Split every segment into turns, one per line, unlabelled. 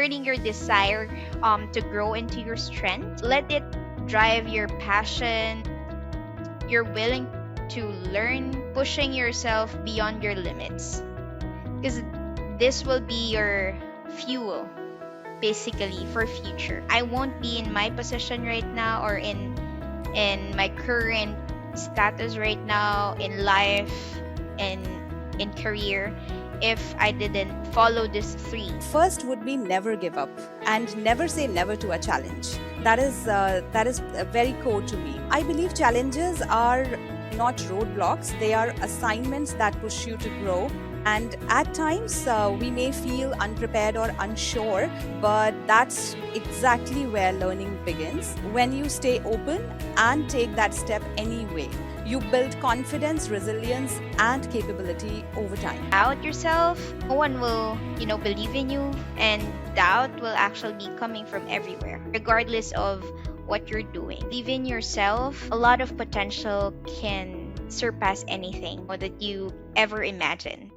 turning your desire to grow into your strength. Let it drive your passion. You're willing to learn, pushing yourself beyond your limits. Because this will be your fuel, basically, for future. I won't be in my position right now, or in my current status right now in life and in career, if I didn't follow these three.
First would be never give up and never say never to a challenge. That is very core to me. I believe challenges are not roadblocks. They are assignments that push you to grow. And at times we may feel unprepared or unsure, but that's exactly where learning begins. When you stay open and take that step anyway, you build confidence, resilience, and capability over time.
Doubt yourself, no one will, believe in you, and doubt will actually be coming from everywhere, regardless of what you're doing. Believe in yourself. A lot of potential can surpass anything that you ever imagine.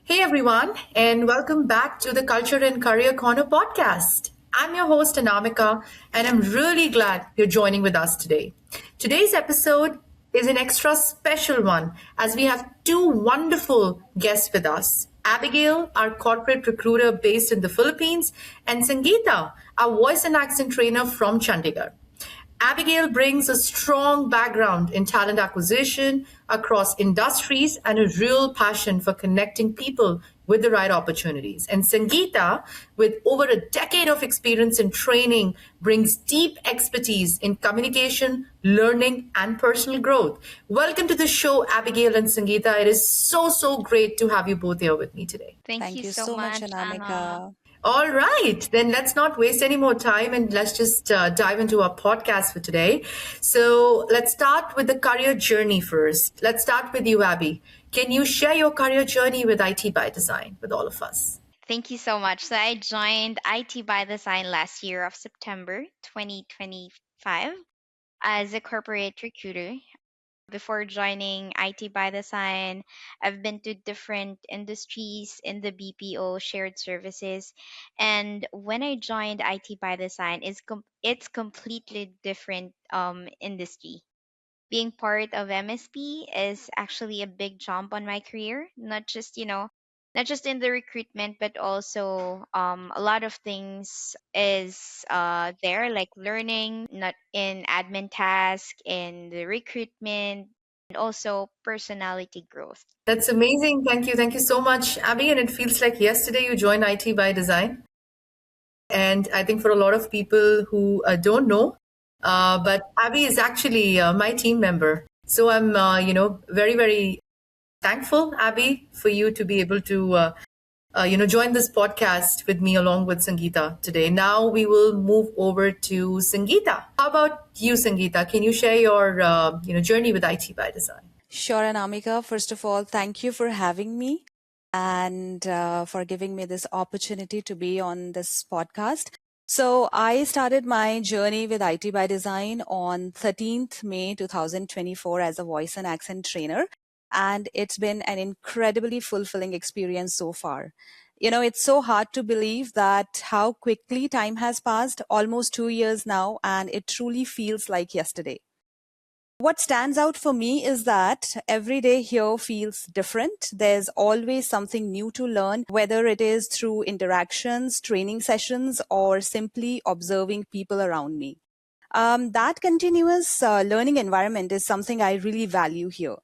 Hey everyone, and welcome back to the Culture and Career Corner podcast. I'm your host, Anamika, and I'm really glad you're joining with us today. Today's episode is an extra special one as we have two wonderful guests with us. Abigail, our corporate recruiter based in the Philippines, and Sangeetha, our voice and accent trainer from Chandigarh. Abigail brings a strong background in talent acquisition across industries and a real passion for connecting people with the right opportunities. And Sangeetha, with over a decade of experience in training, brings deep expertise in communication, learning, and personal growth. Welcome to the show, Abigail and Sangeetha. It is so great to have you both here with me today.
Thank you so
much,
much,
Anamika.
Anna.
All right, then let's not waste any more time and let's just dive into our podcast for today. So let's start with the career journey first. Let's start with you, Abby. Can you share your career journey with IT by Design with all of us?
Thank you so much. So I joined IT by Design last year of September 2025 as a corporate recruiter. Before joining IT by Design, I've been to different industries in the BPO shared services. And when I joined IT by Design, it's completely different industry. Being part of MSP is actually a big jump on my career, not just in the recruitment, but also a lot of things is there, like learning, not in admin task, in the recruitment, and also personality growth.
That's amazing. Thank you. Thank you so much, Abby. And it feels like yesterday you joined IT by Design. And I think for a lot of people who don't know, but Abby is actually my team member. So I'm, very thankful, Abby, for you to be able to, join this podcast with me along with Sangeetha today. Now we will move over to Sangeetha. How about you, Sangeetha? Can you share your, journey with IT by Design?
Sure, Anamika. First of all, thank you for having me and for giving me this opportunity to be on this podcast. So I started my journey with IT by Design on 13th May 2024 as a voice and accent trainer. And it's been an incredibly fulfilling experience so far. It's so hard to believe that how quickly time has passed, almost 2 years now, and it truly feels like yesterday. What stands out for me is that every day here feels different. There's always something new to learn, whether it is through interactions, training sessions, or simply observing people around me. That continuous learning environment is something I really value here.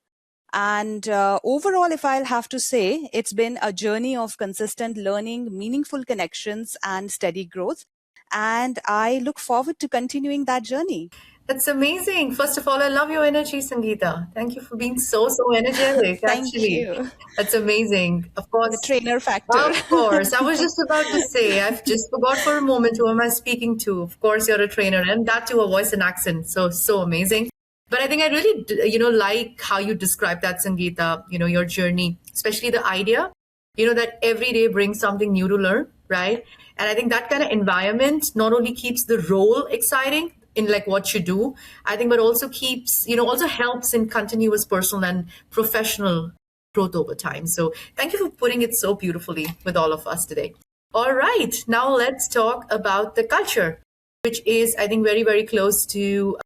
And overall, if I'll have to say, it's been a journey of consistent learning, meaningful connections, and steady growth. And I look forward to continuing that journey.
That's amazing. First of all, I love your energy, Sangeetha. Thank you for being so energetic,
Thank
actually.
you.
That's amazing. Of course.
The trainer factor.
Of course. I was just about to say, I've just forgot for a moment who am I speaking to. Of course, you're a trainer, and that too, a voice and accent. So amazing. But I think I really, like how you describe that, Sangeetha, your journey, especially the idea, that every day brings something new to learn, right? And I think that kind of environment not only keeps the role exciting, in like what you do, I think, but also keeps, also helps in continuous personal and professional growth over time. So thank you for putting it so beautifully with all of us today. All right, now let's talk about the culture, which is, I think, very, very close to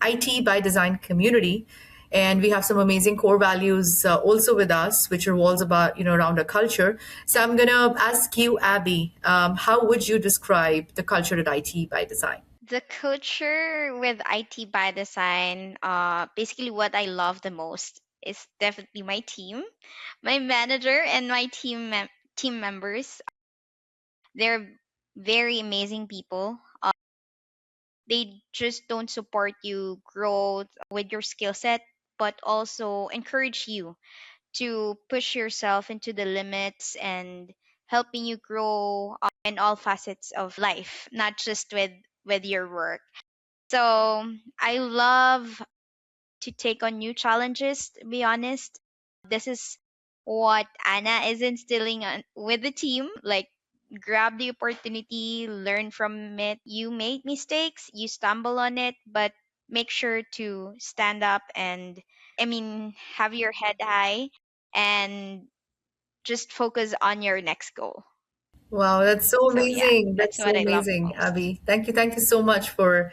IT by design community. And we have some amazing core values also with us, which revolves about, around a culture. So I'm going to ask you, Abby, how would you describe the culture at IT by design?
The culture with IT by design, basically what I love the most is definitely my team, my manager, and my team members. They're very amazing people. They just don't support you growth with your skill set, but also encourage you to push yourself into the limits and helping you grow in all facets of life, not just with your work. So I love to take on new challenges, to be honest. This is what Anna is instilling with the team. Like, grab the opportunity, learn from it. You make mistakes, you stumble on it, but make sure to stand up and, have your head high and just focus on your next goal.
Wow, that's so
So, yeah,
amazing.
that's
That's
what
so
I love the
amazing,
most.
Abby. Thank you. Thank you so much for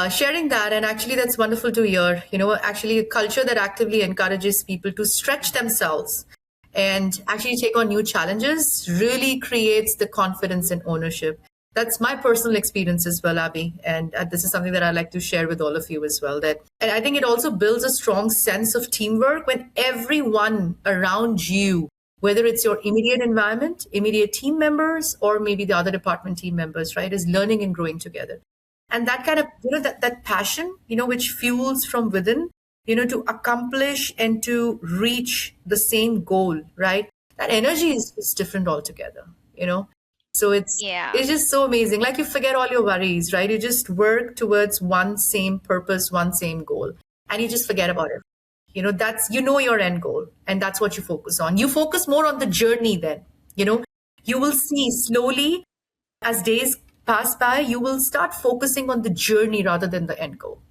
sharing that. And actually, that's wonderful to hear. Actually, a culture that actively encourages people to stretch themselves and actually take on new challenges really creates the confidence and ownership. That's my personal experience as well, Abby. And this is something that I like to share with all of you as well. And I think it also builds a strong sense of teamwork when everyone around you, whether it's your immediate environment, immediate team members, or maybe the other department team members, right, is learning and growing together. And that kind of, that passion, which fuels from within, to accomplish and to reach the same goal, right? That energy is different altogether, so
Yeah.
it's just so amazing. Like, you forget all your worries, right? You just work towards one same purpose, one same goal, and you just forget about it. That's, your end goal, and that's what you focus on. You focus more on the journey then, you will see slowly as days pass by, you will start focusing on the journey rather than the end goal,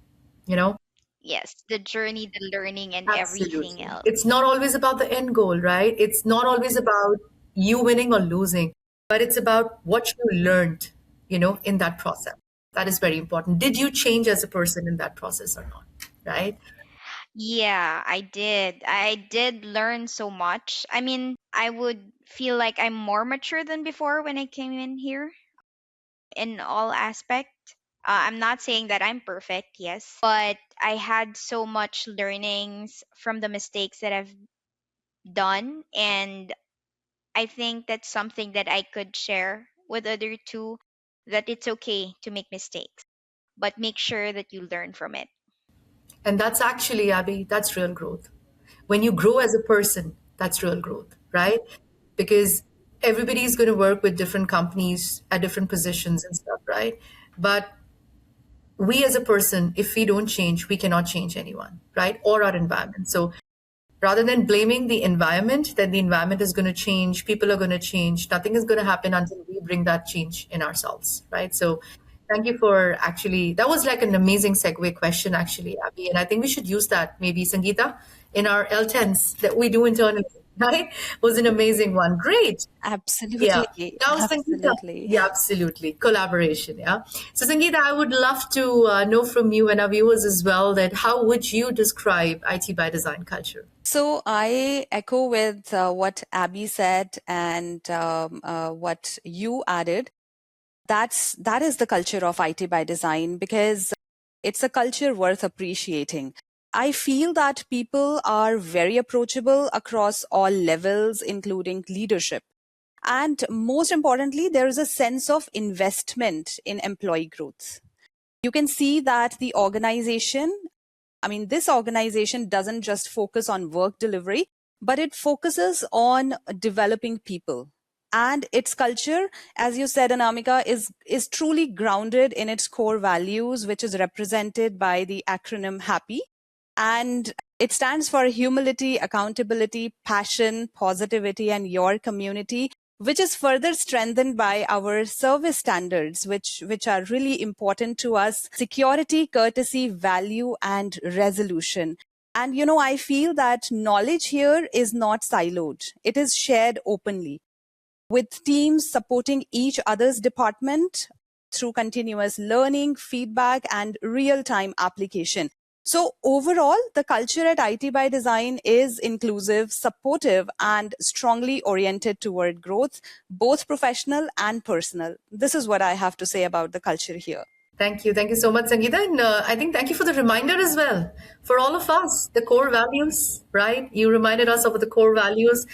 you know?
Yes, the journey, the learning, and everything
Absolutely.
else.
It's not always about the end goal, right? It's not always about you winning or losing, but it's about what you learned, in that process. That is very important. Did you change as a person in that process or not? Right?
Yeah, I did. I did learn so much. I would feel like I'm more mature than before when I came in here in all aspects. I'm not saying that I'm perfect, yes, but I had so much learnings from the mistakes that I've done, and I think that's something that I could share with other too, that it's okay to make mistakes, but make sure that you learn from it.
And that's actually, Abby, that's real growth. When you grow as a person, that's real growth, right? Because everybody is going to work with different companies at different positions and stuff, right? But we as a person, if we don't change, we cannot change anyone, right? Or our environment. So rather than blaming the environment, that the environment is going to change, people are going to change, nothing is going to happen until we bring that change in ourselves, right? So thank you for actually, that was like an amazing segue question, actually, Abby. And I think we should use that, maybe, Sangeetha, in our L10s that we do internally, right? Was an amazing one. Great. Yeah.
Absolutely.
Now, Sangeeta,
Absolutely.
yeah, absolutely. Collaboration, yeah. So, Sangeeta, I would love to know from you and our viewers as well that how would you describe IT by design culture?
So I echo with what Abby said and what you added. That is the culture of IT by design because it's a culture worth appreciating. I feel that people are very approachable across all levels, including leadership. And most importantly, there is a sense of investment in employee growth. You can see that this organization doesn't just focus on work delivery, but it focuses on developing people. And its culture, as you said, Anamika, is truly grounded in its core values, which is represented by the acronym HAPPY. And it stands for humility, accountability, passion, positivity, and your community, which is further strengthened by our service standards, which are really important to us: security, courtesy, value, and resolution. And I feel that knowledge here is not siloed, it is shared openly, with teams supporting each other's department through continuous learning, feedback, and real time application. So, overall, the culture at IT by Design is inclusive, supportive, and strongly oriented toward growth, both professional and personal. This is what I have to say about the culture here.
Thank you. Thank you so much, Sangeeta. And I think thank you for the reminder as well for all of us, the core values, right? You reminded us of the core values,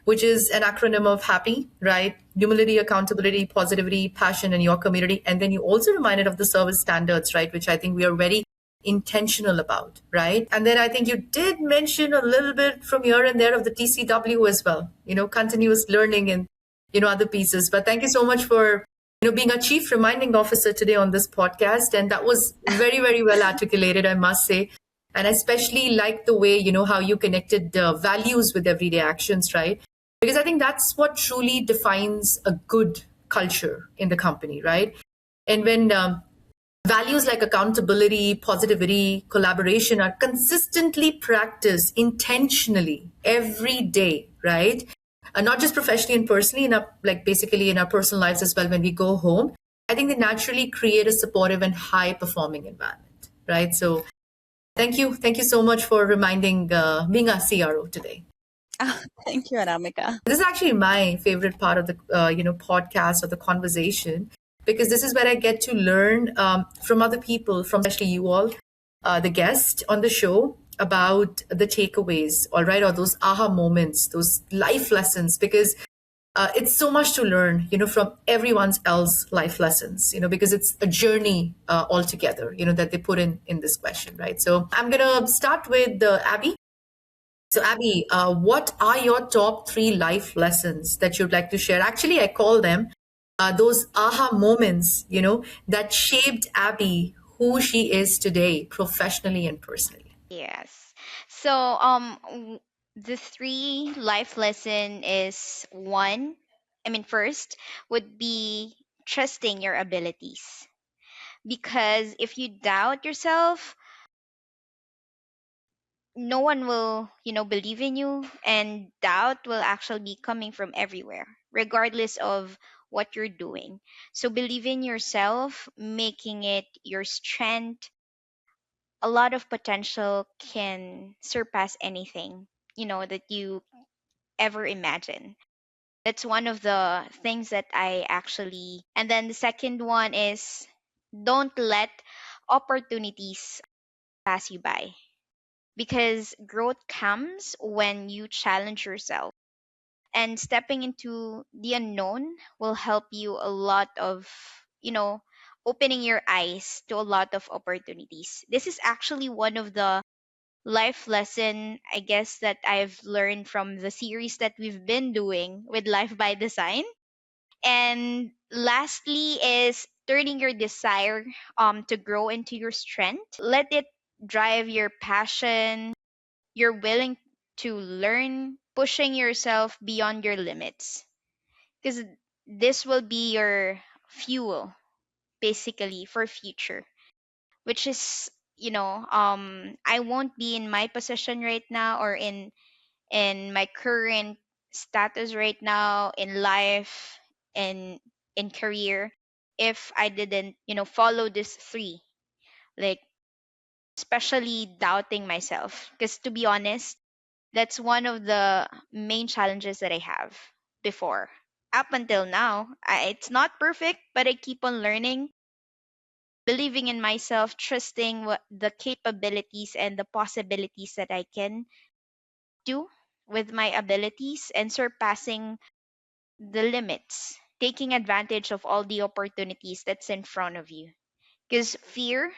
which is an acronym of HAPPY, right? Humility, accountability, positivity, passion in your community. And then you also reminded of the service standards, right? Which I think we are very intentional about, right? And then I think you did mention a little bit from here and there of the TCW as well, continuous learning and, other pieces. But thank you so much for being a chief reminding officer today on this podcast. And that was very, very well articulated, I must say. And I especially like the way, how you connected values with everyday actions, right? Because I think that's what truly defines a good culture in the company, right? And when values like accountability, positivity, collaboration are consistently practiced intentionally every day, right? Not just professionally and personally, in our, like basically in our personal lives as well when we go home. I think they naturally create a supportive and high performing environment, right? So thank you so much for reminding being a CRO today.
Thank you, Anamika.
This is actually my favorite part of the podcast or the conversation, because this is where I get to learn from other people, from especially you all, the guest on the show, about the takeaways, all right, or those aha moments, those life lessons, because it's so much to learn, from everyone's else life lessons, because it's a journey altogether, that they put in this question, right? So I'm gonna start with Abby. So, Abby, what are your top three life lessons that you'd like to share? Actually, I call them those aha moments, that shaped Abby who she is today, professionally and personally.
Yes. So, the three life lesson is one. First would be trusting your abilities. Because if you doubt yourself, no one will, believe in you, and doubt will actually be coming from everywhere, regardless of what you're doing. So believe in yourself, making it your strength. A lot of potential can surpass anything, that you ever imagine. That's one of the things that I actually. And then the second one is, don't let opportunities pass you by, because growth comes when you challenge yourself, and stepping into the unknown will help you a lot of, you know opening your eyes to a lot of opportunities. This is actually one of the life lesson, I guess, that I've learned from the series that we've been doing with Life by Design. And lastly is turning your desire to grow into your strength. Let it drive your passion. You're willing to learn, pushing yourself beyond your limits, because this will be your fuel basically for future, which is, I won't be in my position right now, or in my current status right now in life and in career, if I didn't, follow these three, like, especially doubting myself, because to be honest, that's one of the main challenges that I have before. Up until now, it's not perfect, but I keep on learning, believing in myself, trusting what the capabilities and the possibilities that I can do with my abilities, and surpassing the limits, taking advantage of all the opportunities that's in front of you. Because fear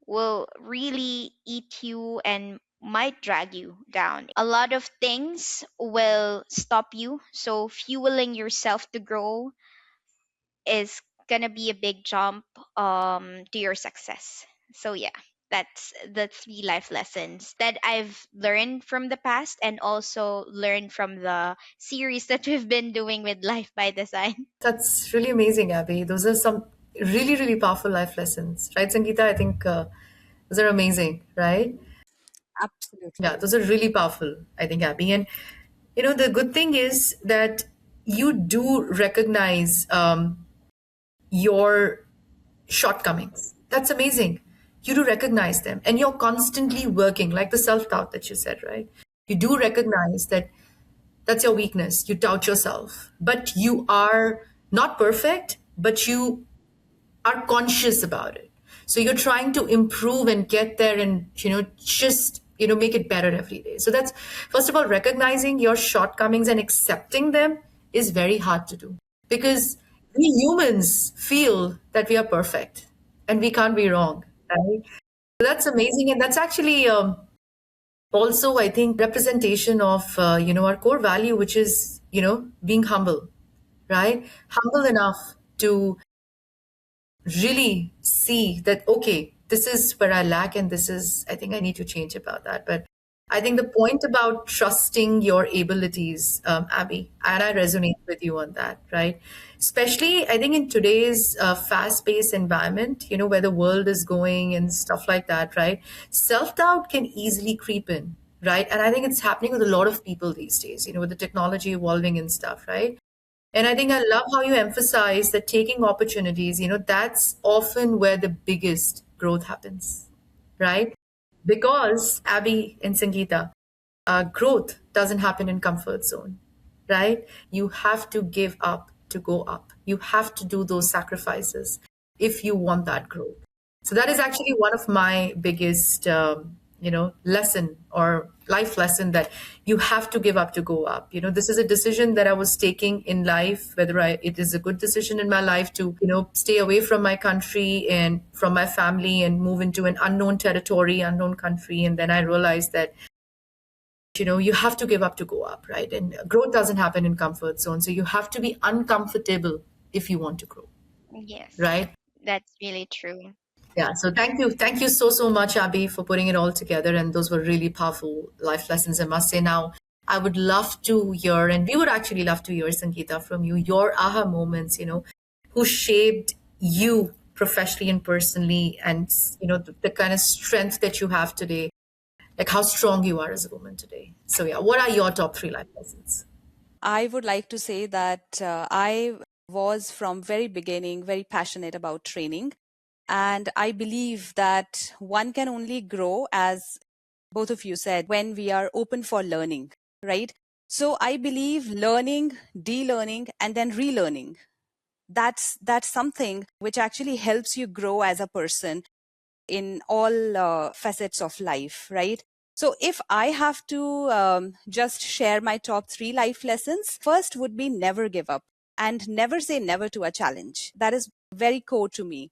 will really eat you and might drag you down. A lot of things will stop you. So, fueling yourself to grow is gonna be a big jump to your success. So, yeah, That's the three life lessons that I've learned from the past and also learned from the series that we've been doing with Life by Design.
That's really amazing, Abby. Those are some really, really powerful life lessons, right, Sangeeta? I think those are amazing, right? Yeah,
Absolutely.
those are really powerful, I think, Abby. And the good thing is that you do recognize your shortcomings. That's amazing. You do recognize them, and you're constantly working, like the self doubt that you said, right? You do recognize that that's your weakness. You doubt yourself, but you are not perfect, but you are conscious about it. So you're trying to improve and get there and, just, make it better every day. So that's, first of all, recognizing your shortcomings and accepting them is very hard to do because we humans feel that we are perfect and we can't be wrong, right? So that's amazing. And that's actually also, I think, representation of, our core value, which is, being humble, right? Humble enough to really see that, okay, this is where I lack, and this is, I think I need to change about that. But I think the point about trusting your abilities, Abby, and I resonate with you on that, right? Especially, I think in today's fast-paced environment, where the world is going and stuff like that, right? Self-doubt can easily creep in, right? And I think it's happening with a lot of people these days, with the technology evolving and stuff, right? And I think I love how you emphasize that taking opportunities, that's often where the biggest growth happens, right? Because Abby and Sangeeta, growth doesn't happen in comfort zone, right? You have to give up to go up. You have to do those sacrifices if you want that growth. So that is actually one of my biggest, lesson or life lesson that you have to give up to go up. This is a decision that I was taking in life, whether it is a good decision in my life to, stay away from my country and from my family and move into an unknown territory, unknown country. And then I realized that you have to give up to go up, right? And growth doesn't happen in comfort zone. So you have to be uncomfortable if you want to grow,
Yes,
right?
that's really true.
Yeah, so thank you so much, Abby, for putting it all together. And those were really powerful life lessons, I must say. Now, I would love to hear, and we would actually love to hear, Sangeeta, from you, your aha moments, who shaped you professionally and personally, and the kind of strength that you have today, like how strong you are as a woman today. So, yeah, what are your top three life lessons?
I would like to say that I was from very beginning very passionate about training. And I believe that one can only grow, as both of you said, when we are open for learning, right? So I believe learning, de-learning, and then relearning. That's something which actually helps you grow as a person in all facets of life, right? So if I have to just share my top three life lessons, first would be never give up and never say never to a challenge. That is very core to me.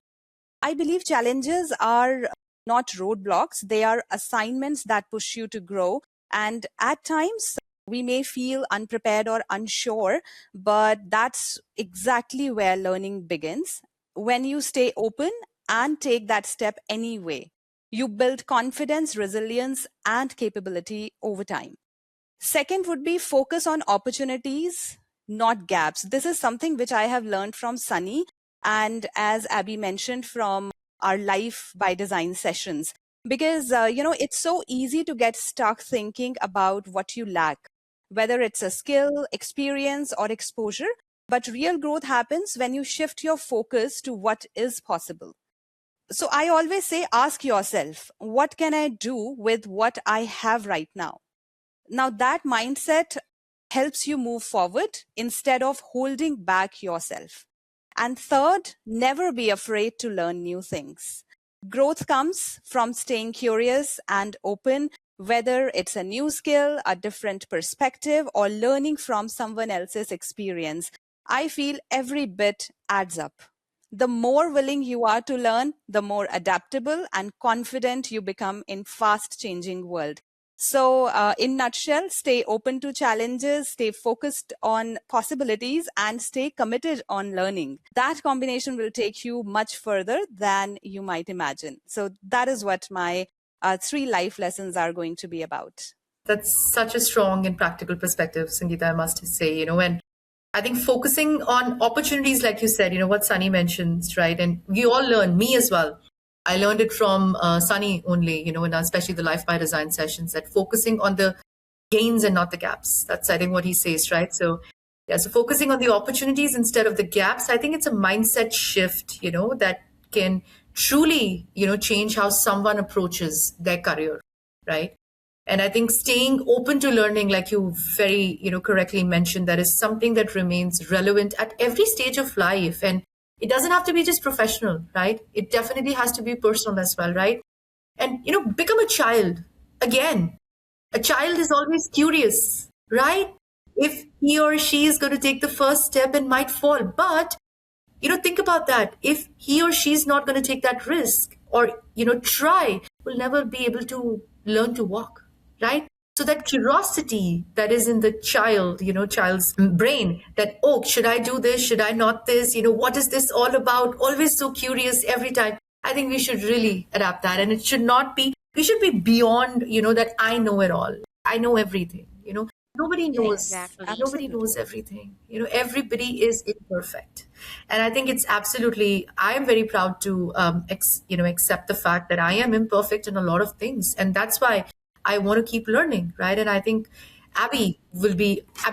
I believe challenges are not roadblocks, they are assignments that push you to grow. And at times, we may feel unprepared or unsure, but that's exactly where learning begins. When you stay open and take that step anyway, you build confidence, resilience, and capability over time. Second would be focus on opportunities, not gaps. This is something which I have learned from Sunny and, as Abby mentioned, from our Life by Design sessions. Because, it's so easy to get stuck thinking about what you lack, whether it's a skill, experience, or exposure. But real growth happens when you shift your focus to what is possible. So I always say, ask yourself, what can I do with what I have right now? Now, that mindset helps you move forward instead of holding back yourself. And third, never be afraid to learn new things. Growth comes from staying curious and open, whether it's a new skill, a different perspective, or learning from someone else's experience. I feel every bit adds up. The more willing you are to learn, the more adaptable and confident you become in fast changing world. So, in nutshell, stay open to challenges, stay focused on possibilities, and stay committed on learning. That combination will take you much further than you might imagine. So, that is what my three life lessons are going to be about.
That's such a strong and practical perspective, Sangeeta, I must say, and I think focusing on opportunities, like you said, what Sunny mentions, right? And we all learn, me as well. I learned it from Sunny only, and especially the Life by Design sessions, that focusing on the gains and not the gaps. That's, I think, what he says, right? So, yeah, so focusing on the opportunities instead of the gaps, I think it's a mindset shift, that can truly, change how someone approaches their career, right? And I think staying open to learning, like you very, correctly mentioned, that is something that remains relevant at every stage of life. And it doesn't have to be just professional, right? It definitely has to be personal as well, right? And, become a child. Again, a child is always curious, right? If he or she is going to take the first step and might fall. But think about that. If he or she is not going to take that risk or, try, will never be able to learn to walk, right? So that curiosity that is in the child, child's brain, that, oh, should I do this? Should I not this? What is this all about? Always so curious every time. I think we should really adapt that. And it should not be, we should be beyond, that I know it all. I know everything, Nobody knows.
Exactly.
Nobody
Absolutely.
knows everything. Everybody is imperfect, and I think it's absolutely. I am very proud to, accept the fact that I am imperfect in a lot of things, and that's why I want to keep learning, right? And I think Abby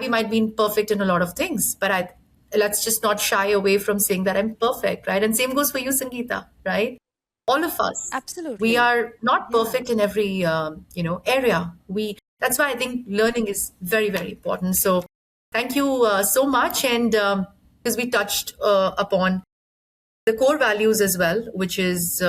might be imperfect in a lot of things, but let's just not shy away from saying that I'm perfect, right? And same goes for you, Sangeeta, right? All of us, we
Absolutely.
are not
Yeah.
perfect in every area. We That's why I think learning is very, very important. So thank you so much. And because we touched upon the core values as well, which is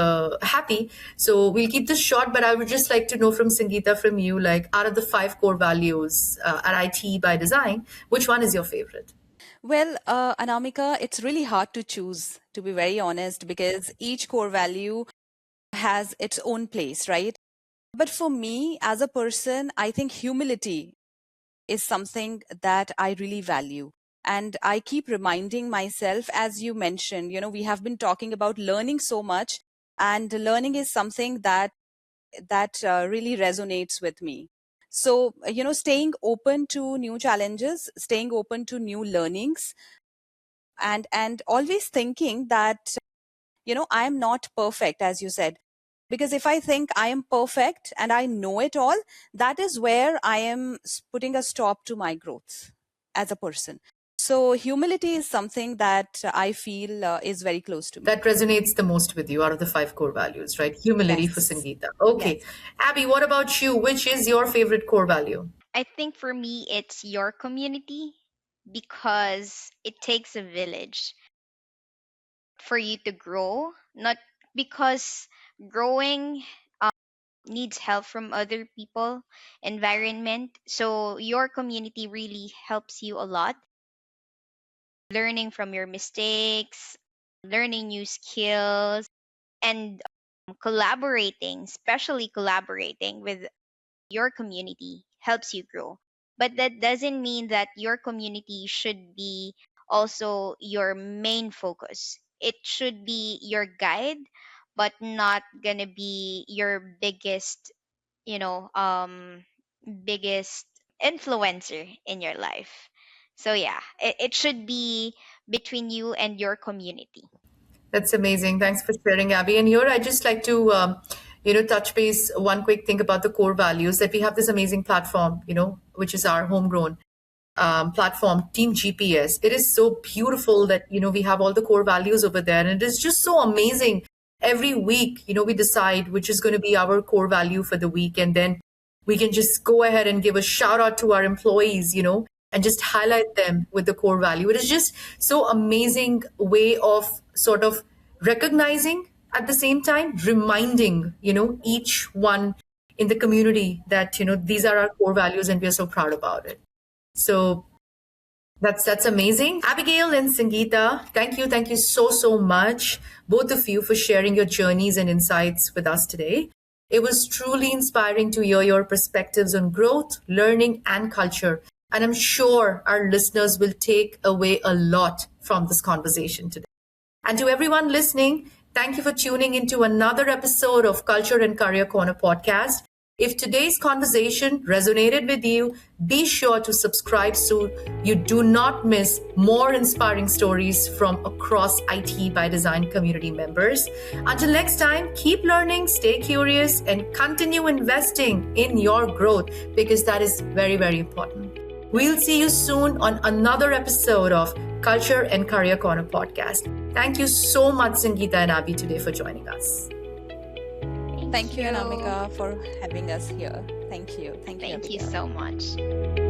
happy. So we'll keep this short, but I would just like to know from Sangeeta, from you, like out of the five core values at IT by Design, which one is your favorite?
Well, Anamika, it's really hard to choose, to be very honest, because each core value has its own place, right? But for me, as a person, I think humility is something that I really value. And I keep reminding myself, as you mentioned, we have been talking about learning so much, and learning is something that really resonates with me. So, staying open to new challenges, staying open to new learnings, and always thinking that I am not perfect, as you said, because if I think I am perfect and I know it all, that is where I am putting a stop to my growth as a person. So humility is something that I feel is very close to me.
That resonates the most with you out of the five core values, right? Humility for
Yes.
Sangeeta. Okay.
Yes.
Abby, what about you? Which is your favorite core value?
I think for me, it's your community because it takes a village for you to grow, not because growing needs help from other people, environment. So your community really helps you a lot, learning from your mistakes, learning new skills, and collaborating, especially collaborating with your community helps you grow. But that doesn't mean that your community should be also your main focus. It should be your guide, but not gonna be your biggest, you know, biggest influencer in your life. So yeah, it should be between you and your community.
That's amazing. Thanks for sharing, Abby. And here, I just like to, touch base one quick thing about the core values, that we have this amazing platform, which is our homegrown platform, Team GPS. It is so beautiful that, we have all the core values over there. And it is just so amazing. Every week, we decide which is going to be our core value for the week. And then we can just go ahead and give a shout out to our employees, and just highlight them with the core value. It is just so amazing way of sort of recognizing, at the same time reminding, each one in the community that, these are our core values and we are so proud about it. So that's amazing. Abigail and Sangeeta, thank you so much, both of you, for sharing your journeys and insights with us today. It was truly inspiring to hear your perspectives on growth, learning, and culture. And I'm sure our listeners will take away a lot from this conversation today. And to everyone listening, thank you for tuning into another episode of Culture and Career Corner podcast. If today's conversation resonated with you, be sure to subscribe so you do not miss more inspiring stories from across IT by Design community members. Until next time, keep learning, stay curious, and continue investing in your growth because that is very, very important. We'll see you soon on another episode of Culture and Career Corner podcast. Thank you so much, Sangeetha and Abhi, today for joining us.
Thank you, Anamika, for having us here. Thank you.
Thank you
Abigail.
so much.